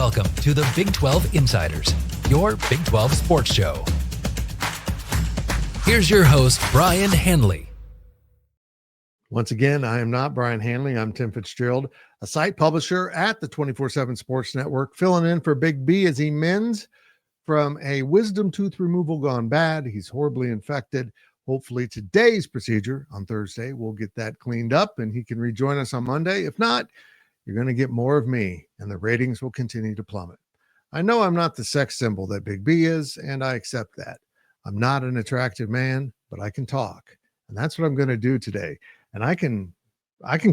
Welcome to the Big 12 Insiders, your Big 12 sports show. Here's your host, Brien Hanley. Once again, I am not Brien Hanley. I'm Tim Fitzgerald, a site publisher at the 24/7 Sports Network, filling in for Big B as he mends from a wisdom tooth removal gone bad. He's horribly infected. Hopefully today's procedure on Thursday will get that cleaned up and he can rejoin us on Monday. If not, you're going to get more of me and the ratings will continue to plummet. I know I'm not the sex symbol that Big B is, and I accept that. I'm not an attractive man, but I can talk. And that's what I'm going to do today. And I can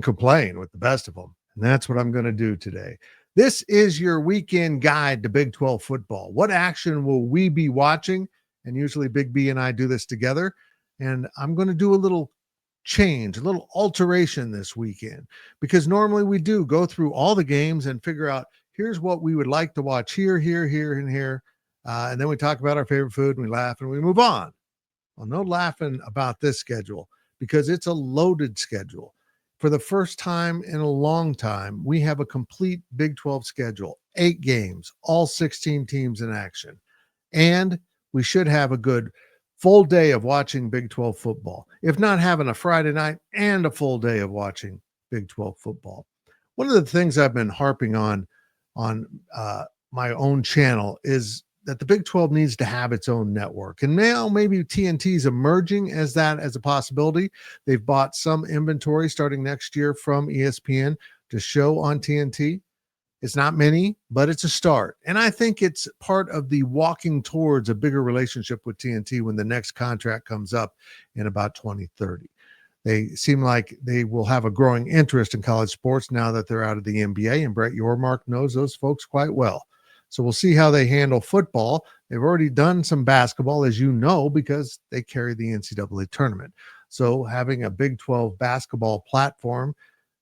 complain with the best of them. And that's what I'm going to do today. This is your weekend guide to Big 12 football. What action will we be watching? And usually Big B and I do this together. And I'm going to do a little change, a little alteration this weekend, because normally we do go through all the games and figure out, here's what we would like to watch here, and here. And then we talk about our favorite food and we laugh and we move on. Well, no laughing about this schedule because it's a loaded schedule. For the first time in a long time, we have a complete Big 12 schedule, 8 games, all 16 teams in action. And we should have a good full day of watching Big 12 football, if not having a Friday night and a full day of watching Big 12 football. One of the things I've been harping on my own channel is that the Big 12 needs to have its own network. And now maybe TNT's emerging as that as a possibility. They've bought some inventory starting next year from ESPN to show on TNT. It's not many, but it's a start. And I think it's part of the walking towards a bigger relationship with TNT when the next contract comes up in about 2030. They seem like they will have a growing interest in college sports now that they're out of the NBA, and Brett Yormark knows those folks quite well. So we'll see how they handle football. They've already done some basketball, as you know, because they carry the NCAA tournament. So having a Big 12 basketball platform,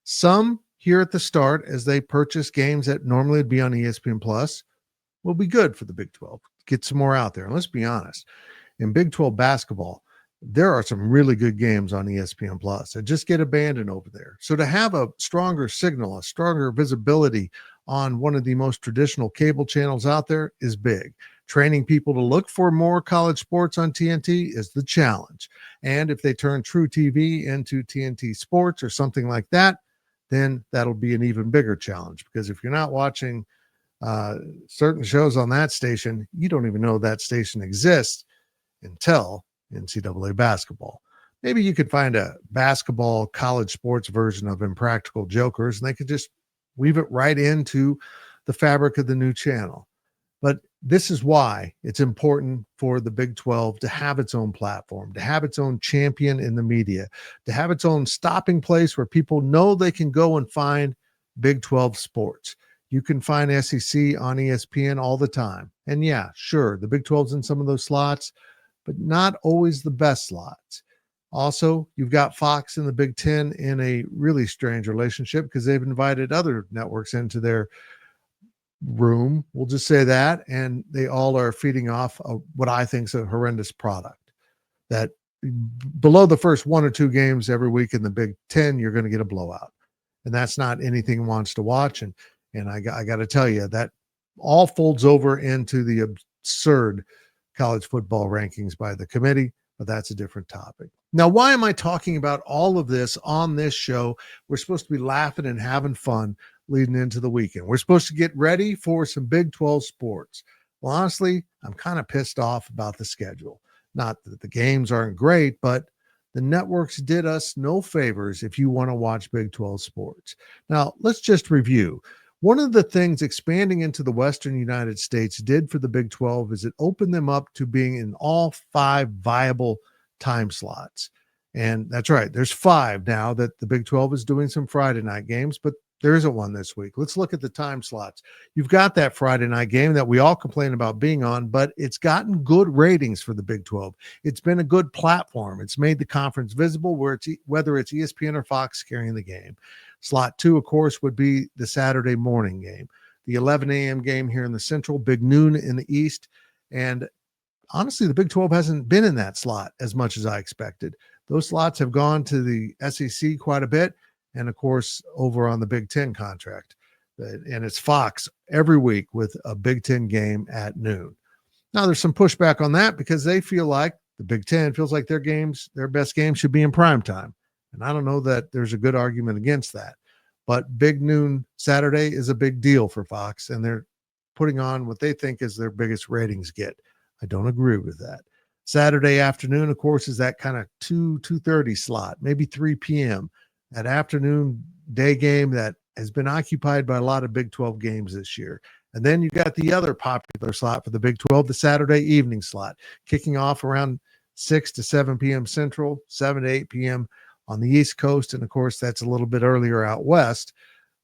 some here at the start as they purchase games that normally would be on ESPN Plus, will be good for the Big 12. Get some more out there. And let's be honest, in Big 12 basketball, there are some really good games on ESPN Plus that just get abandoned over there. So to have a stronger signal, a stronger visibility on one of the most traditional cable channels out there is big. Training people to look for more college sports on TNT is the challenge. And if they turn True TV into TNT Sports or something like that, then that'll be an even bigger challenge, because if you're not watching certain shows on that station, you don't even know that station exists until NCAA basketball. Maybe you could find a basketball college sports version of Impractical Jokers, and they could just weave it right into the fabric of the new channel. But this is why it's important for the Big 12 to have its own platform, to have its own champion in the media, to have its own stopping place where people know they can go and find Big 12 sports. You can find SEC on ESPN all the time. And yeah, sure, the Big 12's in some of those slots, but not always the best slots. Also, you've got Fox and the Big Ten in a really strange relationship because they've invited other networks into their room, we'll just say that, and they all are feeding off of what I think is a horrendous product. That below the first 1 or 2 games every week in the Big Ten, you're going to get a blowout, and that's not anything wants to watch. And I got to tell you, that all folds over into the absurd college football rankings by the committee, but that's a different topic. Now, why am I talking about all of this on this show? We're supposed to be laughing and having fun leading into the weekend. We're supposed to get ready for some Big 12 sports. Well, honestly, I'm kind of pissed off about the schedule. Not that the games aren't great, but the networks did us no favors if you want to watch Big 12 sports. Now, let's just review. One of the things expanding into the Western United States did for the Big 12 is it opened them up to being in all 5 viable time slots. And that's right, there's 5 now that the Big 12 is doing some Friday night games, but there isn't one this week. Let's look at the time slots. You've got that Friday night game that we all complain about being on, but it's gotten good ratings for the Big 12. It's been a good platform. It's made the conference visible, whether it's ESPN or Fox carrying the game. Slot 2, of course, would be the Saturday morning game. The 11 a.m. game here in the Central, big noon in the East. And honestly, the Big 12 hasn't been in that slot as much as I expected. Those slots have gone to the SEC quite a bit. And of course, over on the Big Ten contract. And it's Fox every week with a Big Ten game at noon. Now, there's some pushback on that because they feel like the Big Ten feels like their best games should be in prime time. And I don't know that there's a good argument against that. But big noon Saturday is a big deal for Fox, and they're putting on what they think is their biggest ratings get. I don't agree with that. Saturday afternoon, of course, is that kind of 2:30 slot, maybe 3 p.m. That afternoon day game that has been occupied by a lot of Big 12 games this year. And then you got the other popular slot for the Big 12, the Saturday evening slot, kicking off around 6 to 7 p.m. Central, 7 to 8 p.m. on the East Coast. And, of course, that's a little bit earlier out west.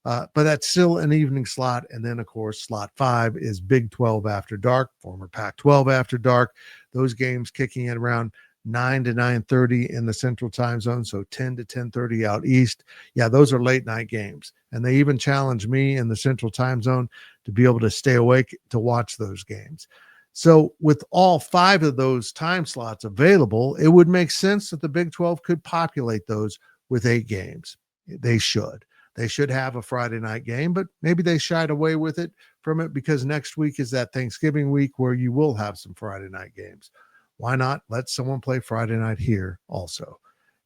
But that's still an evening slot. And then, of course, slot 5 is Big 12 After Dark, former Pac-12 After Dark. Those games kicking in around 9 to 9:30 in the Central Time Zone, so 10 to 10:30 out east. Yeah, those are late night games. And they even challenge me in the Central Time Zone to be able to stay awake to watch those games. So with all 5 of those time slots available, it would make sense that the Big 12 could populate those with 8 games. They should. They should have a Friday night game, but maybe they shied away with it from it because next week is that Thanksgiving week where you will have some Friday night games. Why not let someone play Friday night here also?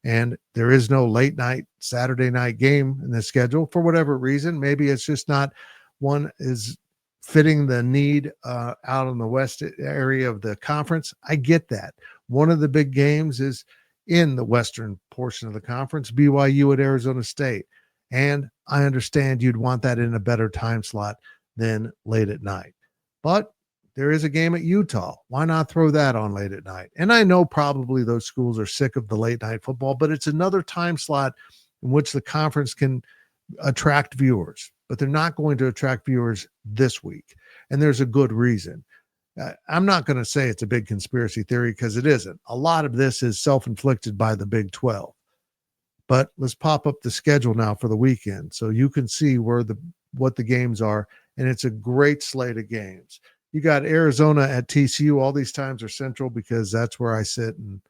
And there is no late night Saturday night game in the schedule for whatever reason. Maybe it's just not one is fitting the need out in the west area of the conference. I get that. One of the big games is in the western portion of the conference, BYU at Arizona State. And I understand you'd want that in a better time slot than late at night. But there is a game at Utah. Why not throw that on late at night? And I know probably those schools are sick of the late night football, but it's another time slot in which the conference can attract viewers. But they're not going to attract viewers this week. And there's a good reason. I'm not going to say it's a big conspiracy theory because it isn't. A lot of this is self-inflicted by the Big 12. But let's pop up the schedule now for the weekend so you can see what the games are. And it's a great slate of games. You got Arizona at TCU. All these times are central because that's where I sit. And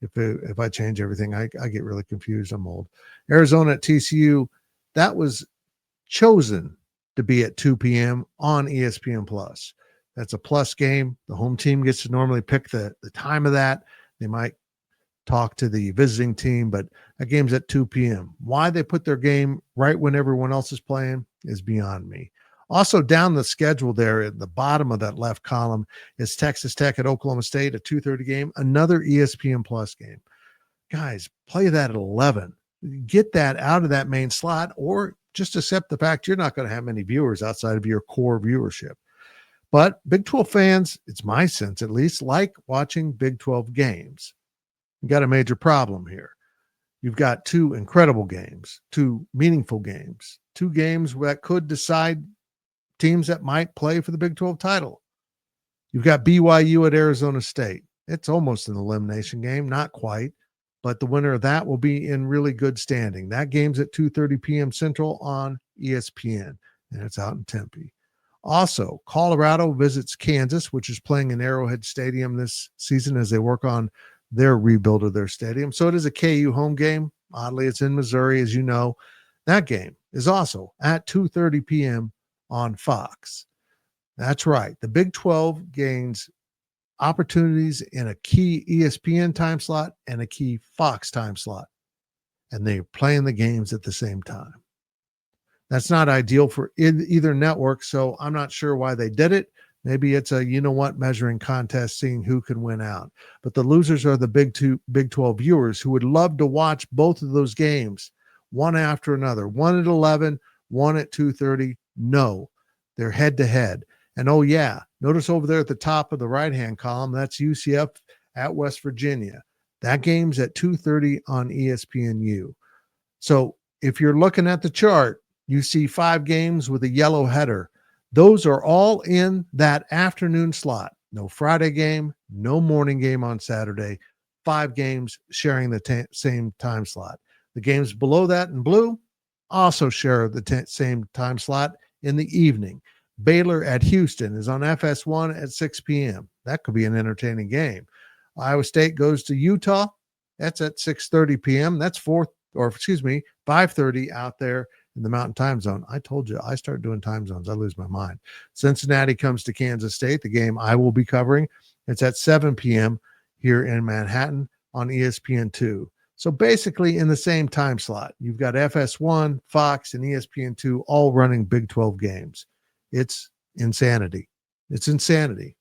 if I change everything, I get really confused. I'm old. Arizona at TCU, that was chosen to be at 2 p.m. on ESPN Plus. That's a plus game. The home team gets to normally pick the time of that. They might talk to the visiting team, but that game's at 2 p.m. Why they put their game right when everyone else is playing is beyond me. Also down the schedule there at the bottom of that left column is Texas Tech at Oklahoma State, a 2:30 game, another ESPN Plus game. Guys, play that at 11. Get that out of that main slot or just accept the fact you're not going to have many viewers outside of your core viewership. But Big 12 fans, it's my sense at least, like watching Big 12 games. You got a major problem here. You've got 2 incredible games, 2 meaningful games, 2 games that could decide teams that might play for the Big 12 title. You've got BYU at Arizona State. It's almost an elimination game, not quite, but the winner of that will be in really good standing. That game's at 2:30 p.m. Central on ESPN, and it's out in Tempe. Also, Colorado visits Kansas, which is playing in Arrowhead Stadium this season as they work on their rebuild of their stadium. So it is a KU home game. Oddly, it's in Missouri, as you know. That game is also at 2:30 p.m. on Fox. That's right. The Big 12 gains opportunities in a key ESPN time slot and a key Fox time slot. And they're playing the games at the same time. That's not ideal for either network, so I'm not sure why they did it. Maybe it's a measuring contest, seeing who can win out. But the losers are the Big 12 viewers who would love to watch both of those games, one after another, one at 11, one at 2:30. No, they're head to head. And oh yeah, notice over there at the top of the right-hand column, that's UCF at West Virginia. That game's at 2:30 on ESPNU. So if you're looking at the chart, you see 5 games with a yellow header. Those are all in that afternoon slot. No Friday game, no morning game on Saturday. 5 games sharing the same time slot. The games below that in blue also share the same time slot in the evening. Baylor at Houston is on FS1 at 6 p.m. That could be an entertaining game. Iowa State goes to Utah. That's at 6:30 p.m. That's 5:30 out there in the Mountain Time Zone. I told you, I start doing time zones, I lose my mind. Cincinnati comes to Kansas State, the game I will be covering. It's at 7 p.m. here in Manhattan on ESPN2. So basically in the same time slot, you've got FS1, Fox, and ESPN2 all running Big 12 games. It's insanity. It's insanity.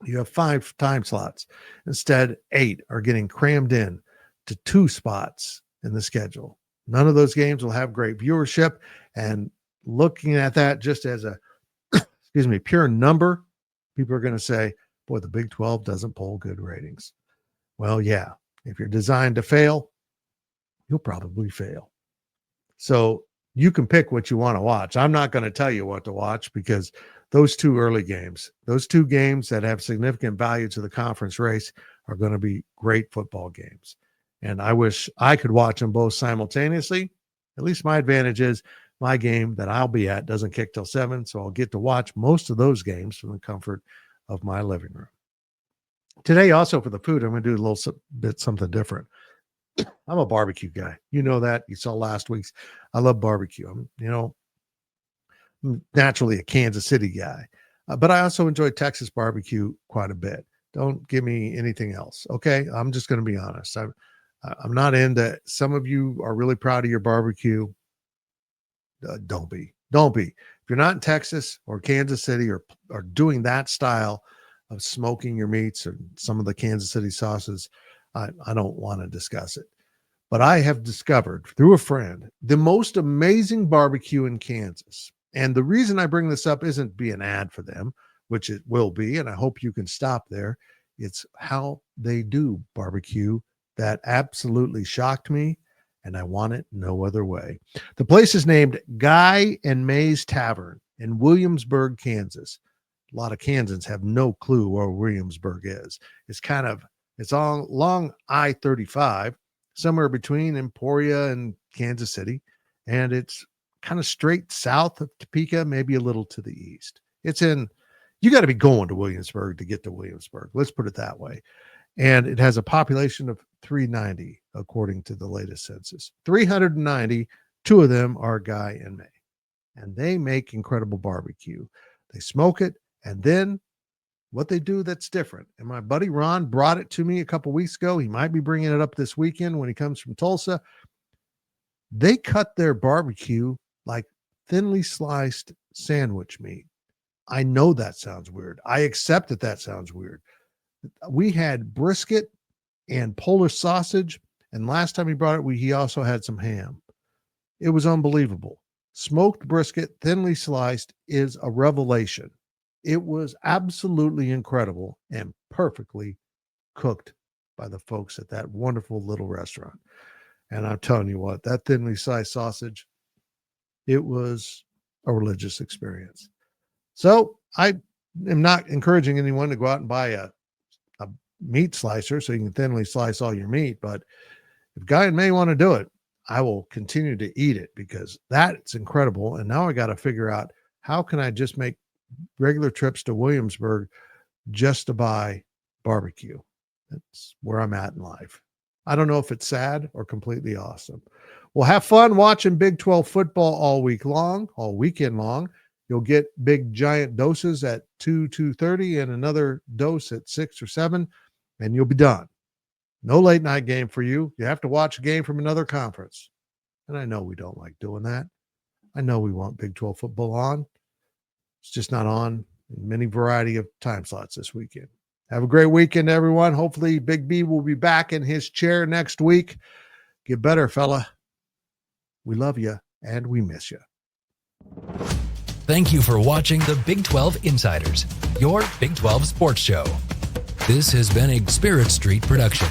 You have 5 time slots. Instead, 8 are getting crammed in to 2 spots in the schedule. None of those games will have great viewership. And looking at that just as a, pure number, people are going to say, boy, the Big 12 doesn't poll good ratings. Well, yeah, if you're designed to fail, you'll probably fail. So you can pick what you want to watch. I'm not going to tell you what to watch because those 2 early games, those 2 games that have significant value to the conference race are going to be great football games. And I wish I could watch them both simultaneously. At least my advantage is my game that I'll be at doesn't kick till 7, so I'll get to watch most of those games from the comfort of my living room. Today, also for the food, I'm going to do a little bit something different. I'm a barbecue guy. You know that. You saw last week's. I love barbecue. I'm naturally a Kansas City guy, but I also enjoy Texas barbecue quite a bit. Don't give me anything else. Okay. I'm just going to be honest. I'm not into, some of you are really proud of your barbecue. Don't be. If you're not in Texas or Kansas City or doing that style of smoking your meats or some of the Kansas City sauces, I don't want to discuss it. But I have discovered through a friend the most amazing barbecue in Kansas. And the reason I bring this up isn't be an ad for them, which it will be, and I hope you can stop there. It's how they do barbecue that absolutely shocked me, and I want it no other way. The place is named Guy and May's Tavern in Williamsburg, Kansas. A lot of Kansans have no clue where Williamsburg is. It's on along I-35, somewhere between Emporia and Kansas City, and it's kind of straight south of Topeka, maybe a little to the east. You got to be going to Williamsburg to get to Williamsburg. Let's put it that way. And it has a population of 390, according to the latest census. 390, 2 of them are Guy and May. And they make incredible barbecue. They smoke it, and then what they do that's different. And my buddy Ron brought it to me a couple weeks ago. He might be bringing it up this weekend when he comes from Tulsa. They cut their barbecue like thinly sliced sandwich meat. I know that sounds weird. I accept that sounds weird. We had brisket and Polish sausage, and last time he brought it, he also had some ham. It was unbelievable. Smoked brisket, thinly sliced, is a revelation. It was absolutely incredible and perfectly cooked by the folks at that wonderful little restaurant. And I'm telling you what, that thinly sliced sausage, it was a religious experience. So I am not encouraging anyone to go out and buy a meat slicer so you can thinly slice all your meat. But if Guy and May want to do it, I will continue to eat it because that's incredible. And now I got to figure out how can I just make regular trips to Williamsburg just to buy barbecue. That's where I'm at in life. I don't know if it's sad or completely awesome. We'll have fun watching Big 12 football all weekend long. You'll get big giant doses at 2:30 and another dose at 6 or 7, and you'll be done. No late night game for you. You have to watch a game from another conference. And I know we don't like doing that. I know we want Big 12 football on. It's just not on in many variety of time slots this weekend. Have a great weekend, everyone. Hopefully Big B will be back in his chair next week. Get better, fella. We love you and we miss you. Thank you for watching the Big 12 Insiders, your Big 12 sports show. This has been a Spirit Street production.